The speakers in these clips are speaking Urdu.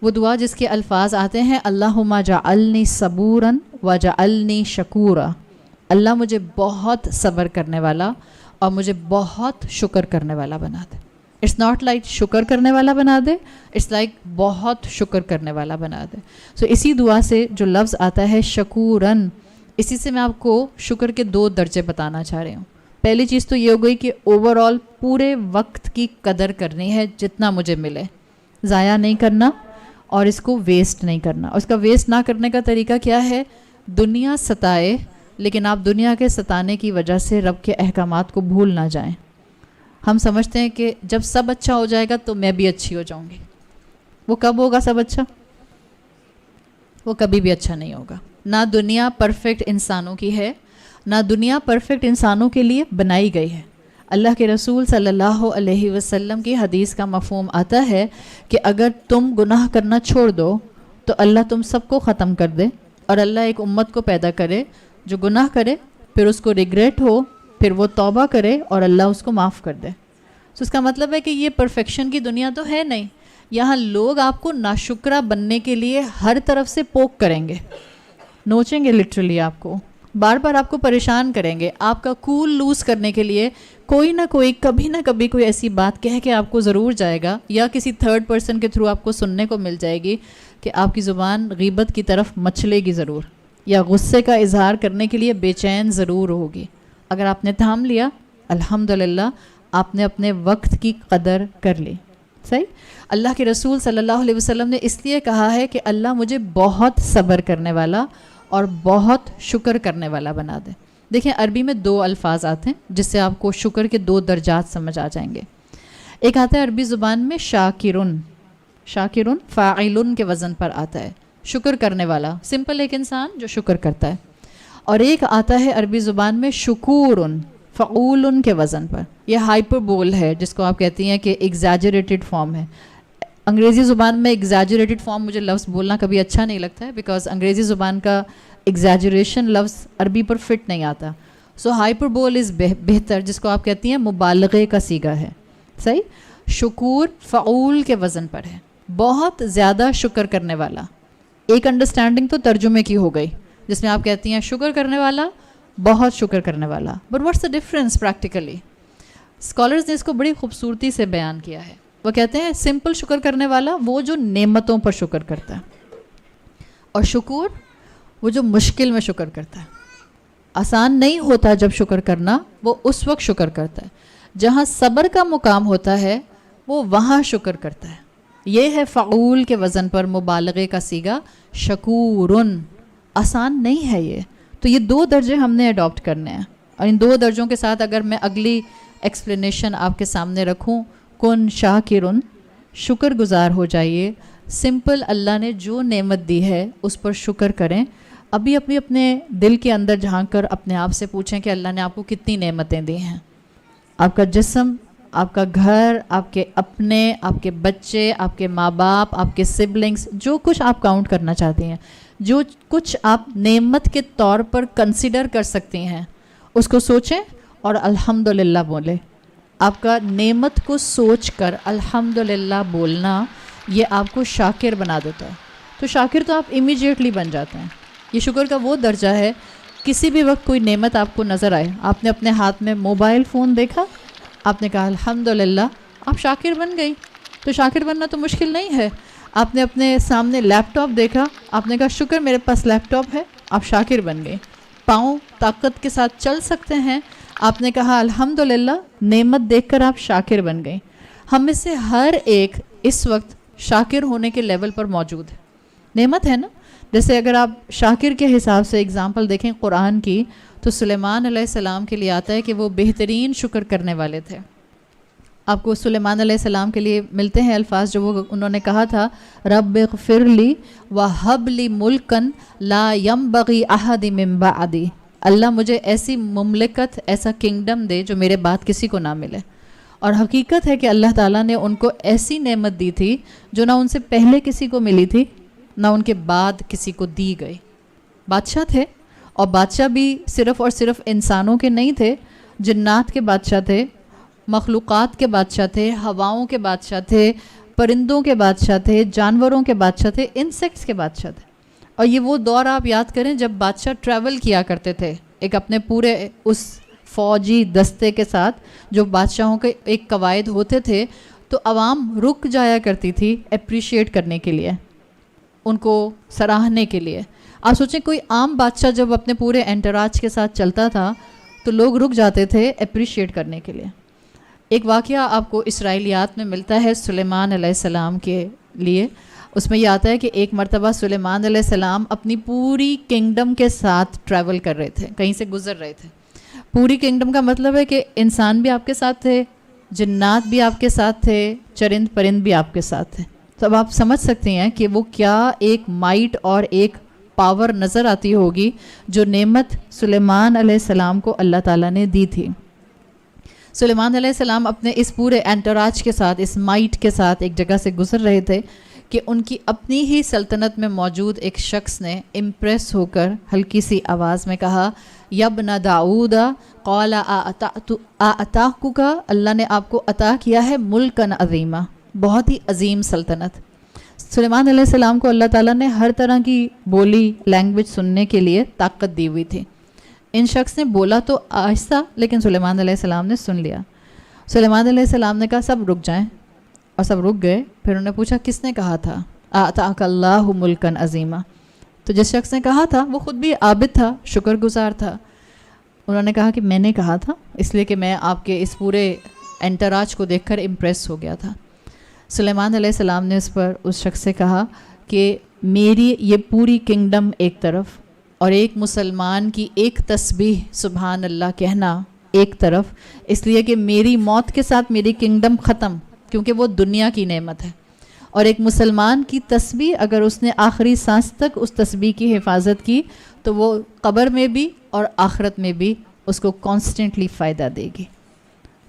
وہ دعا جس کے الفاظ آتے ہیں اللہم جعلنی صبورا وجعلنی شکورا، اللہ مجھے بہت صبر کرنے والا اور مجھے بہت شکر کرنے والا بنا دے. اٹس ناٹ لائک شکر کرنے والا بنا دے، اٹس لائک بہت شکر کرنے والا بنا دے. سو اسی دعا سے جو لفظ آتا ہے شکورن، اسی سے میں آپ کو شکر کے 2 درجے بتانا چاہ رہی ہوں. پہلی چیز تو یہ ہو گئی کہ اوور آل پورے وقت کی قدر کرنی ہے، جتنا مجھے ملے ضائع نہیں کرنا اور اس کو ویسٹ نہیں کرنا. اور اس کا ویسٹ نہ کرنے کا طریقہ کیا ہے؟ دنیا ستائے لیکن آپ دنیا کے ستانے کی وجہ سے رب کے احکامات کو بھول نہ جائیں. ہم سمجھتے ہیں کہ جب سب اچھا ہو جائے گا تو میں بھی اچھی ہو جاؤں گی. وہ کب ہوگا سب اچھا؟ وہ کبھی بھی اچھا نہیں ہوگا. نہ دنیا پرفیکٹ انسانوں کی ہے، نہ دنیا پرفیکٹ انسانوں کے لیے بنائی گئی ہے. اللہ کے رسول صلی اللہ علیہ وسلم کی حدیث کا مفہوم آتا ہے کہ اگر تم گناہ کرنا چھوڑ دو تو اللہ تم سب کو ختم کر دے، اور اللہ ایک امت کو پیدا کرے جو گناہ کرے، پھر اس کو ریگریٹ ہو، پھر وہ توبہ کرے اور اللہ اس کو معاف کر دے. تو اس کا مطلب ہے کہ یہ پرفیکشن کی دنیا تو ہے نہیں. یہاں لوگ آپ کو ناشکرہ بننے کے لیے ہر طرف سے پوک کریں گے، نوچیں گے لٹرلی آپ کو، بار بار آپ کو پریشان کریں گے. آپ کا کول لوز کرنے کے لیے کوئی نہ کوئی کبھی نہ کبھی کوئی ایسی بات کہہ کے آپ کو ضرور جائے گا، یا کسی تھرڈ پرسن کے تھرو آپ کو سننے کو مل جائے گی کہ آپ کی زبان غیبت کی طرف مچلے گی ضرور، یا غصے کا اظہار کرنے کے لیے بے چین ضرور ہوگی. اگر آپ نے تھام لیا الحمدللہ آپ نے اپنے وقت کی قدر کر لی. صحیح. اللہ کے رسول صلی اللہ علیہ وسلم نے اس لیے کہا ہے کہ اللہ مجھے بہت صبر کرنے والا اور بہت شکر کرنے والا بنا دے. دیکھیں عربی میں 2 الفاظ آتے ہیں جس سے آپ کو شکر کے 2 درجات سمجھ آ جائیں گے. ایک آتا ہے عربی زبان میں شاکرن، شاکرن فاعلن کے وزن پر آتا ہے، شکر کرنے والا، سمپل ایک انسان جو شکر کرتا ہے. اور ایک آتا ہے عربی زبان میں شکورن، فعولن کے وزن پر. یہ ہائپر بول ہے جس کو آپ کہتی ہیں کہ ایگزیجریٹڈ فارم ہے. انگریزی زبان میں ایگزیجریٹڈ فارم مجھے لفظ بولنا کبھی اچھا نہیں لگتا ہے، بیکاز انگریزی زبان کا ایگزیجریشن لفظ عربی پر فٹ نہیں آتا. سو ہائپر بول از بہتر، جس کو آپ کہتی ہیں مبالغے کا صیغہ ہے. صحیح. شکور فعول کے وزن پر ہے، بہت زیادہ شکر کرنے والا. ایک انڈرسٹینڈنگ تو ترجمے کی ہو گئی جس میں آپ کہتی ہیں شکر کرنے والا، بہت شکر کرنے والا. But what's the difference practically? Scholars نے اس کو بڑی خوبصورتی سے بیان کیا ہے. وہ کہتے ہیں سمپل شکر کرنے والا وہ جو نعمتوں پر شکر کرتا ہے، اور شکور وہ جو مشکل میں شکر کرتا ہے. آسان نہیں ہوتا جب شکر کرنا، وہ اس وقت شکر کرتا ہے. جہاں صبر کا مقام ہوتا ہے وہ وہاں شکر کرتا ہے. یہ ہے فعول کے وزن پر مبالغے کا صیغہ شکورن. آسان نہیں ہے یہ. تو یہ 2 درجے ہم نے اڈاپٹ کرنے ہیں، اور ان 2 درجوں کے ساتھ اگر میں اگلی ایکسپلینیشن آپ کے سامنے رکھوں، کن شاکرن، شکر گزار ہو جائیے. سمپل اللہ نے جو نعمت دی ہے اس پر شکر کریں. ابھی اپنے دل کے اندر جھانک کر اپنے آپ سے پوچھیں کہ اللہ نے آپ کو کتنی نعمتیں دی ہیں. آپ کا جسم، آپ کا گھر، آپ کے اپنے، آپ کے بچے، آپ کے ماں باپ، آپ کے سبلنگس، جو کچھ آپ کاؤنٹ کرنا چاہتے ہیں، جو کچھ آپ نعمت کے طور پر کنسیڈر کر سکتے ہیں، اس کو سوچیں اور الحمدللہ بولیں. آپ کا نعمت کو سوچ کر الحمدللہ بولنا یہ آپ کو شاکر بنا دیتا ہے. تو شاکر تو آپ امیجیٹلی بن جاتے ہیں. یہ شکر کا وہ درجہ ہے، کسی بھی وقت کوئی نعمت آپ کو نظر آئے، آپ نے اپنے ہاتھ میں موبائل فون دیکھا، آپ نے کہا الحمدللہ، آپ شاکر بن گئی. تو شاکر بننا تو مشکل نہیں ہے. آپ نے اپنے سامنے لیپ ٹاپ دیکھا، آپ نے کہا شکر میرے پاس لیپ ٹاپ ہے، آپ شاکر بن گئے. پاؤں طاقت کے ساتھ چل سکتے ہیں، آپ نے کہا الحمدللہ، نعمت دیکھ کر آپ شاکر بن گئے. ہم میں سے ہر ایک اس وقت شاکر ہونے کے لیول پر موجود ہے. نعمت ہے نا. جیسے اگر آپ شاکر کے حساب سے اگزامپل دیکھیں قرآن کی، تو سلیمان علیہ السلام کے لیے آتا ہے کہ وہ بہترین شکر کرنے والے تھے. آپ کو سلیمان علیہ السلام کے لیے ملتے ہیں الفاظ جو انہوں نے کہا تھا، رب اغفر لی وہب لی ملکن لا ینبغی احد من بعدی. اللہ مجھے ایسی مملکت، ایسا کنگڈم دے جو میرے بعد کسی کو نہ ملے. اور حقیقت ہے کہ اللہ تعالیٰ نے ان کو ایسی نعمت دی تھی جو نہ ان سے پہلے کسی کو ملی تھی، نہ ان کے بعد کسی کو دی گئی. بادشاہ تھے، اور بادشاہ بھی صرف اور صرف انسانوں کے نہیں تھے، جنات کے بادشاہ تھے، مخلوقات کے بادشاہ تھے، ہواؤں کے بادشاہ تھے، پرندوں کے بادشاہ تھے، جانوروں کے بادشاہ تھے، انسیکٹس کے بادشاہ تھے. اور یہ وہ دور آپ یاد کریں جب بادشاہ ٹریول کیا کرتے تھے ایک اپنے پورے اس فوجی دستے کے ساتھ. جو بادشاہوں کے ایک قواعد ہوتے تھے تو عوام رک جایا کرتی تھی اپریشیٹ کرنے کے لیے، ان کو سراہنے کے لیے. آپ سوچیں کوئی عام بادشاہ جب اپنے پورے انٹراج کے ساتھ چلتا تھا تو لوگ رک جاتے تھے اپریشیٹ کرنے کے لیے. ایک واقعہ آپ کو اسرائیلیات میں ملتا ہے سلیمان علیہ السلام کے لیے. اس میں یہ آتا ہے کہ ایک مرتبہ سلیمان علیہ السلام اپنی پوری کنگڈم کے ساتھ ٹریول کر رہے تھے، کہیں سے گزر رہے تھے. پوری کنگڈم کا مطلب ہے کہ انسان بھی آپ کے ساتھ تھے، جنات بھی آپ کے ساتھ تھے، چرند پرند بھی آپ کے ساتھ تھے. تو اب آپ سمجھ سکتے ہیں کہ وہ کیا ایک مائٹ اور ایک پاور نظر آتی ہوگی جو نعمت سلیمان علیہ السلام کو اللہ تعالیٰ نے دی تھی. سلیمان علیہ السلام اپنے اس پورے انٹراج کے ساتھ، اس مائٹ کے ساتھ ایک جگہ سے گزر رہے تھے کہ ان کی اپنی ہی سلطنت میں موجود ایک شخص نے امپریس ہو کر ہلکی سی آواز میں کہا، یبن داؤد قال آتاک، اللہ نے آپ کو عطا کیا ہے ملکن عظیمہ، بہت ہی عظیم سلطنت. سلیمان علیہ السلام کو اللہ تعالیٰ نے ہر طرح کی بولی لینگویج سننے کے لیے طاقت دی ہوئی تھی. ان شخص نے بولا تو آہستہ، لیکن سلیمان علیہ السلام نے سن لیا. سلیمان علیہ السلام نے کہا سب رک جائیں، اور سب رک گئے. پھر انہوں نے پوچھا کس نے کہا تھا آتاک اللہ ملکن عظیمہ؟ تو جس شخص نے کہا تھا وہ خود بھی عابد تھا، شکر گزار تھا. انہوں نے کہا کہ میں نے کہا تھا، اس لیے کہ میں آپ کے اس پورے انٹراج کو دیکھ کر امپریس ہو گیا تھا. سلیمان علیہ السلام نے اس پر اس شخص سے کہا کہ میری یہ پوری کنگڈم ایک طرف اور ایک مسلمان کی ایک تسبیح سبحان اللہ کہنا ایک طرف، اس لیے کہ میری موت کے ساتھ میری کنگڈم ختم، کیونکہ وہ دنیا کی نعمت ہے. اور ایک مسلمان کی تسبیح اگر اس نے آخری سانس تک اس تسبیح کی حفاظت کی تو وہ قبر میں بھی اور آخرت میں بھی اس کو کانسٹنٹلی فائدہ دے گی.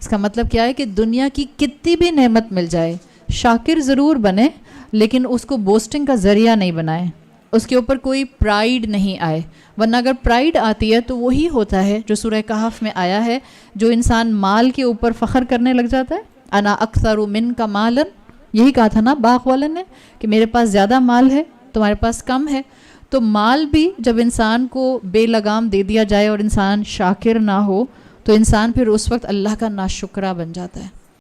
اس کا مطلب کیا ہے کہ دنیا کی کتنی بھی نعمت مل جائے، شاکر ضرور بنے لیکن اس کو بوسٹنگ کا ذریعہ نہیں بنائے، اس کے اوپر کوئی پرائیڈ نہیں آئے. ورنہ اگر پرائیڈ آتی ہے تو وہی ہوتا ہے جو سورہ کہف میں آیا ہے، جو انسان مال کے اوپر فخر کرنے لگ جاتا ہے. انا اکثر منک مالا، یہی کہا تھا نا باغ والے نے کہ میرے پاس زیادہ مال ہے تمہارے پاس کم ہے. تو مال بھی جب انسان کو بے لگام دے دیا جائے اور انسان شاکر نہ ہو تو انسان پھر اس وقت اللہ کا ناشکرہ بن جاتا ہے.